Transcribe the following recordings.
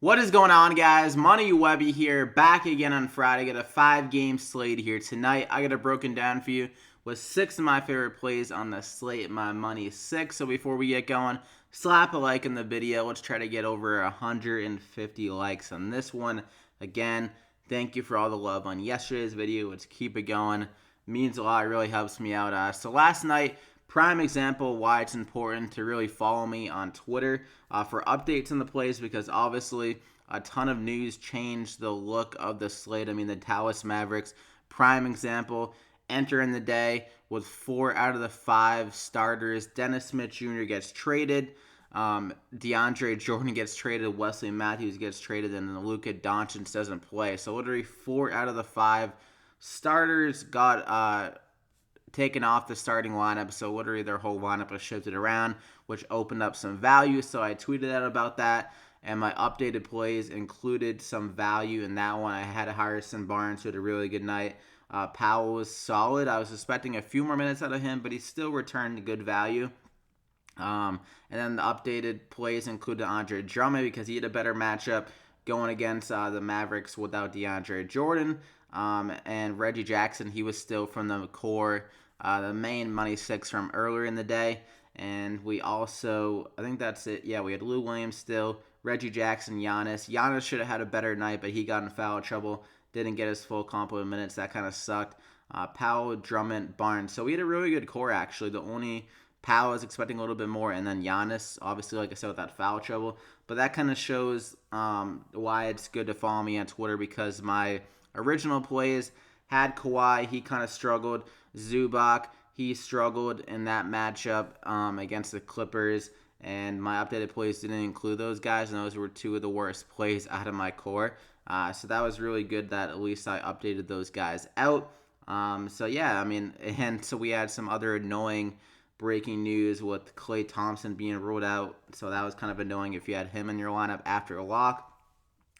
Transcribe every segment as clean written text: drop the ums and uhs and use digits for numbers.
What is going on, guys? Money Webby here, back again on Friday. Got a 5-game slate here tonight. I got it broken down for you with 6 of my favorite plays on the slate. My money is 6. So before we get going, slap a like in the video. Let's try to get over 150 likes on this one. Again, thank you for all the love on yesterday's video. Let's keep it going. Means a lot. It really helps me out. So last night, prime example why it's important to really follow me on Twitter for updates on the plays, because obviously a ton of news changed the look of the slate. I mean, the Dallas Mavericks, prime example, entering the day with 4 out of the 5 starters. Dennis Smith Jr. gets traded. DeAndre Jordan gets traded. Wesley Matthews gets traded. And then Luka Doncic doesn't play. So literally 4 out of the 5 starters got taken off the starting lineup, so literally their whole lineup was shifted around, which opened up some value. So I tweeted out about that, and my updated plays included some value in that one. I had Harrison Barnes, who had a really good night. Powell was solid. I was expecting a few more minutes out of him, but he still returned good value. And then the updated plays included Andre Drummond, because he had a better matchup going against the Mavericks without DeAndre Jordan. And Reggie Jackson, he was still from the core, the main money 6 from earlier in the day. And we also, I think that's it. Yeah, we had Lou Williams still, Reggie Jackson, Giannis. Giannis should have had a better night, but he got in foul trouble. Didn't get his full complement of minutes. That kind of sucked. Powell, Drummond, Barnes. So we had a really good core, actually. The only Powell is expecting a little bit more, and then Giannis, obviously, like I said, with that foul trouble. But that kind of shows why it's good to follow me on Twitter, because my original plays had Kawhi. He kind of struggled. Zubac, he struggled in that matchup against the Clippers. And my updated plays didn't include those guys, and those were 2 of the worst plays out of my core. So that was really good that at least I updated those guys out. So yeah, I mean, and so we had some other annoying breaking news with Klay Thompson being ruled out. So that was kind of annoying if you had him in your lineup after a lock.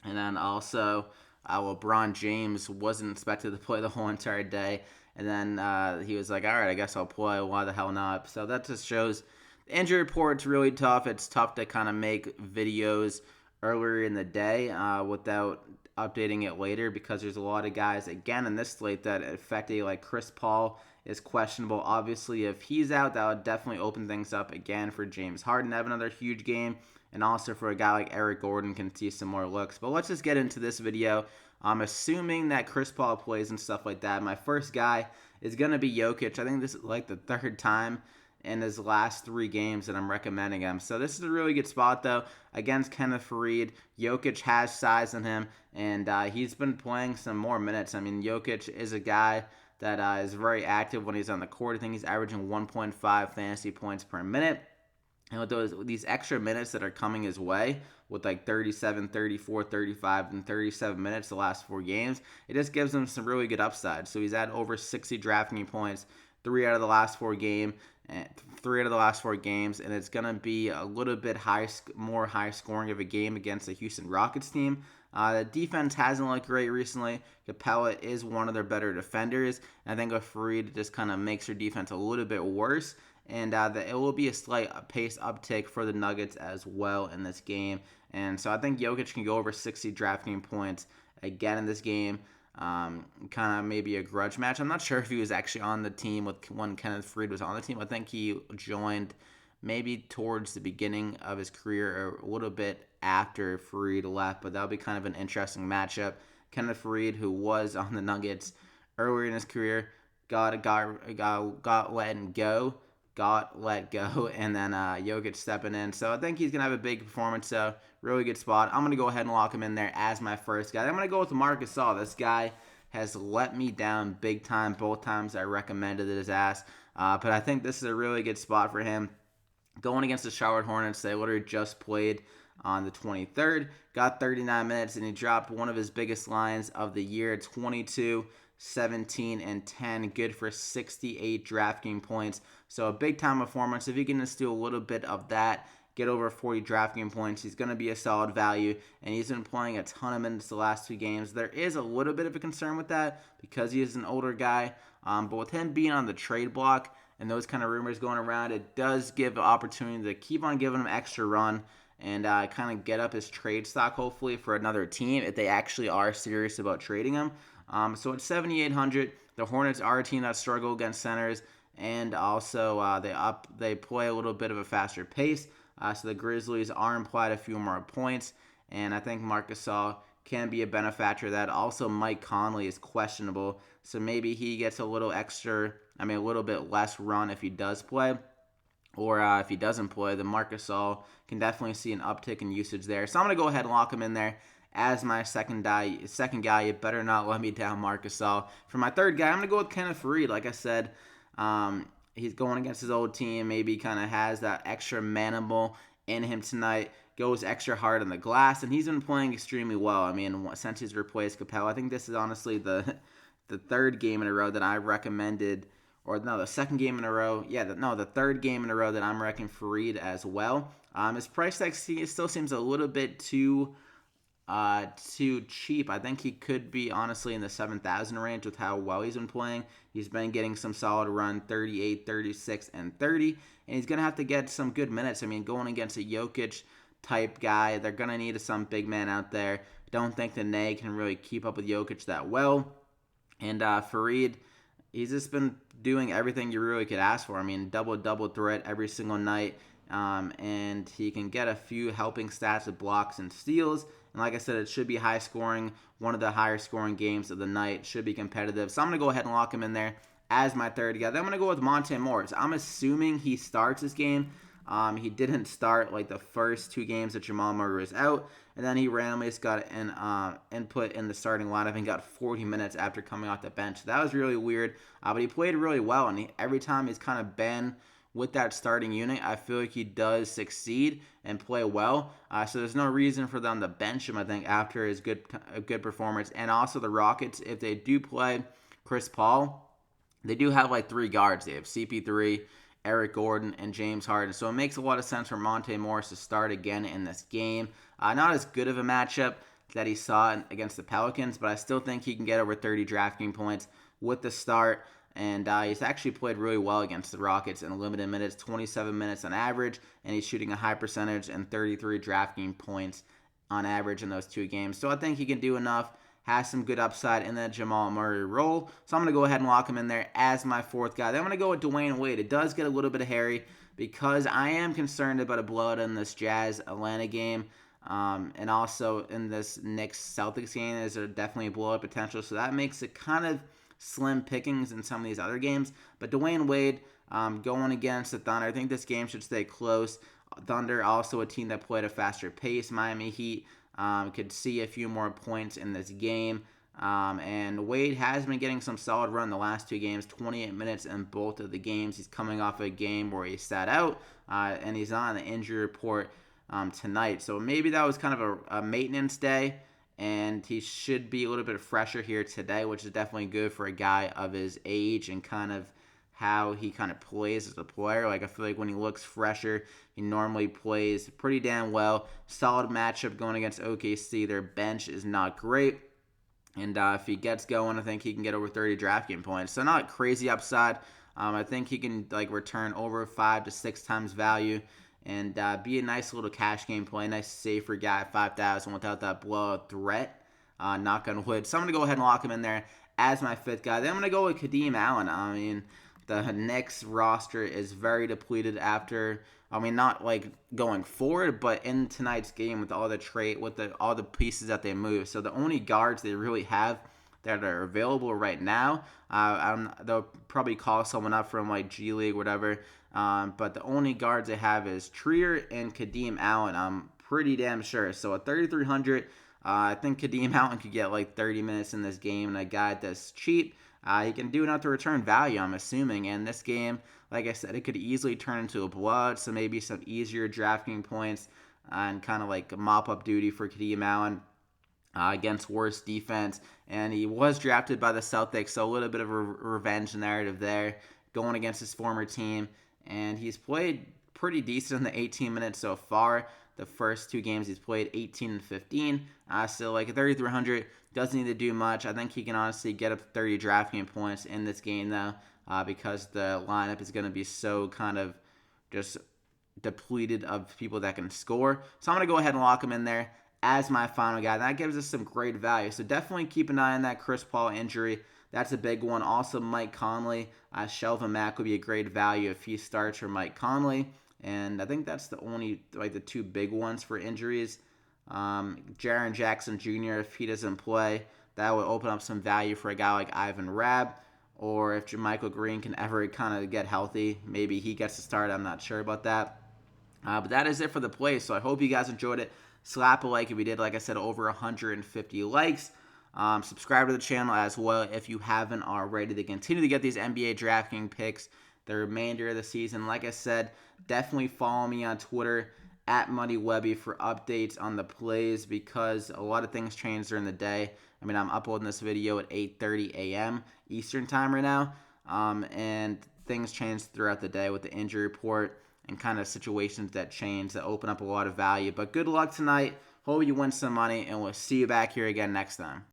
And then also, LeBron James wasn't expected to play the whole entire day. And then he was like, all right, I guess I'll play. Why the hell not? So that just shows the injury report's really tough. It's tough to kind of make videos earlier in the day without updating it later, because there's a lot of guys, again, in this slate that affected, like Chris Paul is questionable. Obviously, if he's out, that would definitely open things up again for James Harden to have another huge game. And also for a guy like Eric Gordon can see some more looks. But let's just get into this video. I'm assuming that Chris Paul plays and stuff like that. My first guy is going to be Jokic. I think this is like the 3rd time in his last 3 games that I'm recommending him. So this is a really good spot, though, against Kenneth Faried. Jokic has size in him, and he's been playing some more minutes. I mean, Jokic is a guy that is very active when he's on the court. I think he's averaging 1.5 fantasy points per minute. And with these extra minutes that are coming his way, with like 37, 34, 35, and 37 minutes the last 4 games, it just gives him some really good upside. So he's at over 60 DraftKings points 3 out of the last 4 games, and it's gonna be a little bit more high scoring of a game against the Houston Rockets team. The defense hasn't looked great recently. Capella is one of their better defenders, and I think Faried just kind of makes their defense a little bit worse. And it will be a slight pace uptick for the Nuggets as well in this game. And so I think Jokic can go over 60 DraftKings points again in this game. Kind of maybe a grudge match. I'm not sure if he was actually on the team when Kenneth Faried was on the team. I think he joined maybe towards the beginning of his career or a little bit after Faried left. But that'll be kind of an interesting matchup. Kenneth Faried, who was on the Nuggets earlier in his career, got let go, and then Jokic stepping in. So I think he's going to have a big performance, so really good spot. I'm going to go ahead and lock him in there as my first guy. I'm going to go with Marc Gasol. This guy has let me down big time both times I recommended his ass, but I think this is a really good spot for him. Going against the Charlotte Hornets, they literally just played on the 23rd, got 39 minutes, and he dropped one of his biggest lines of the year, 22, 17, and 10, good for 68 DraftKings points. So a big time performance. If he can just do a little bit of that, get over 40 DraftKings points, he's going to be a solid value, and he's been playing a ton of minutes the last 2 games. There is a little bit of a concern with that because he is an older guy, but with him being on the trade block and those kind of rumors going around, it does give an opportunity to keep on giving him extra run and kind of get up his trade stock, hopefully, for another team if they actually are serious about trading him. So at 7,800, the Hornets are a team that struggle against centers, and also they play a little bit of a faster pace. So the Grizzlies are implied a few more points, and I think Marc Gasol can be a benefactor of that. Also, Mike Conley is questionable, so maybe he gets a little a little bit less run if he does play. Or if he doesn't play, then Marc Gasol can definitely see an uptick in usage there. So I'm going to go ahead and lock him in there as my second guy. You better not let me down Marc Gasol. For my third guy, I'm going to go with Kenneth Faried. Like I said, he's going against his old team. Maybe kind of has that extra manimal in him tonight. Goes extra hard on the glass, and he's been playing extremely well. I mean, since he's replaced Capella, I think this is honestly the third game in a row that I recommended. Or no, the second game in a row. Yeah, the third game in a row that I'm reckoning Faried as well. His price tag still seems a little bit too cheap. I think he could be honestly in the 7,000 range with how well he's been playing. He's been getting some solid run, 38, 36, and 30, and he's gonna have to get some good minutes. I mean, going against a Jokic type guy, they're gonna need some big man out there. Don't think the Neg can really keep up with Jokic that well, and Faried. He's just been doing everything you really could ask for. I mean, double threat every single night, and he can get a few helping stats with blocks and steals. And like I said, it should be high scoring, one of the higher scoring games of the night. Should be competitive. So I'm going to go ahead and lock him in there as my third guy. Then I'm going to go with Monte Morris. I'm assuming he starts this game. He didn't start like the first two games that Jamal Murray was out, and then he randomly just got an input in the starting lineup and got 40 minutes after coming off the bench. So that was really weird, but he played really well, and every time he's kind of been with that starting unit, I feel like he does succeed and play well. So there's no reason for them to bench him, I think, after his good performance. And also the Rockets, if they do play Chris Paul, they do have like three guards. They have CP3, Eric Gordon, and James Harden. So it makes a lot of sense for Monte Morris to start again in this game. Not as good of a matchup that he saw against the Pelicans, but I still think he can get over 30 DraftKings points with the start. And he's actually played really well against the Rockets in limited minutes, 27 minutes on average, and he's shooting a high percentage and 33 DraftKings points on average in those two games. So I think he can do enough, has some good upside in that Jamal Murray role. So I'm going to go ahead and lock him in there as my fourth guy. Then I'm going to go with Dwyane Wade. It does get a little bit hairy because I am concerned about a blowout in this Jazz-Atlanta game. And also in this Knicks-Celtics game, there's definitely a blowout potential. So that makes it kind of slim pickings in some of these other games. But Dwyane Wade going against the Thunder, I think this game should stay close. Thunder also a team that played a faster pace. Miami Heat could see a few more points in this game. And Wade has been getting some solid run the last two games, 28 minutes in both of the games. He's coming off a game where he sat out, and he's on the injury report tonight. So maybe that was kind of a maintenance day, and he should be a little bit fresher here today, which is definitely good for a guy of his age and kind of how he kind of plays as a player. Like, I feel like when he looks fresher, he normally plays pretty damn well. Solid matchup going against OKC. Their bench is not great. And if he gets going, I think he can get over 30 DraftKings points. So not crazy upside. I think he can return over 5 to 6 times value and be a nice little cash game play. Nice safer guy at 5,000 without that blowout threat. Knock on wood. So I'm going to go ahead and lock him in there as my fifth guy. Then I'm going to go with Kadeem Allen. I mean, the Knicks roster is very depleted after, not going forward, but in tonight's game with all the trade, with all the pieces that they moved. So the only guards they really have that are available right now, they'll probably call someone up from G League, whatever. But the only guards they have is Trier and Kadeem Allen. I'm pretty damn sure. So at 3,300, I think Kadeem Allen could get 30 minutes in this game, and a guy that's cheap. He can do enough to return value, I'm assuming. And this game, like I said, it could easily turn into a blowout, so maybe some easier drafting points and kind of mop-up duty for Kadeem Allen against worse defense. And he was drafted by the Celtics, so a little bit of a revenge narrative there, going against his former team. And he's played pretty decent in the 18 minutes so far. The first two games he's played 18 and 15. So 3,300 doesn't need to do much. I think he can honestly get up to 30 DraftKings points in this game though, because the lineup is going to be so kind of just depleted of people that can score. So I'm going to go ahead and lock him in there as my final guy. That gives us some great value. So definitely keep an eye on that Chris Paul injury. That's a big one. Also, Mike Conley. Shelvin Mack would be a great value if he starts for Mike Conley. And I think that's the only, like, the two big ones for injuries. Jaren Jackson Jr., if he doesn't play, that would open up some value for a guy like Ivan Rabb. Or if JaMychal Green can ever kind of get healthy, maybe he gets to start. I'm not sure about that. But that is it for the plays. So I hope you guys enjoyed it. Slap a like if you did. Like I said, over 150 likes. Subscribe to the channel as well if you haven't already to continue to get these NBA DraftKings picks the remainder of the season. Like I said, definitely follow me on Twitter at MoneyWebby for updates on the plays because a lot of things change during the day. I mean, I'm uploading this video at 8:30 a.m. Eastern time right now, and things change throughout the day with the injury report and kind of situations that change that open up a lot of value. But good luck tonight. Hope you win some money, and we'll see you back here again next time.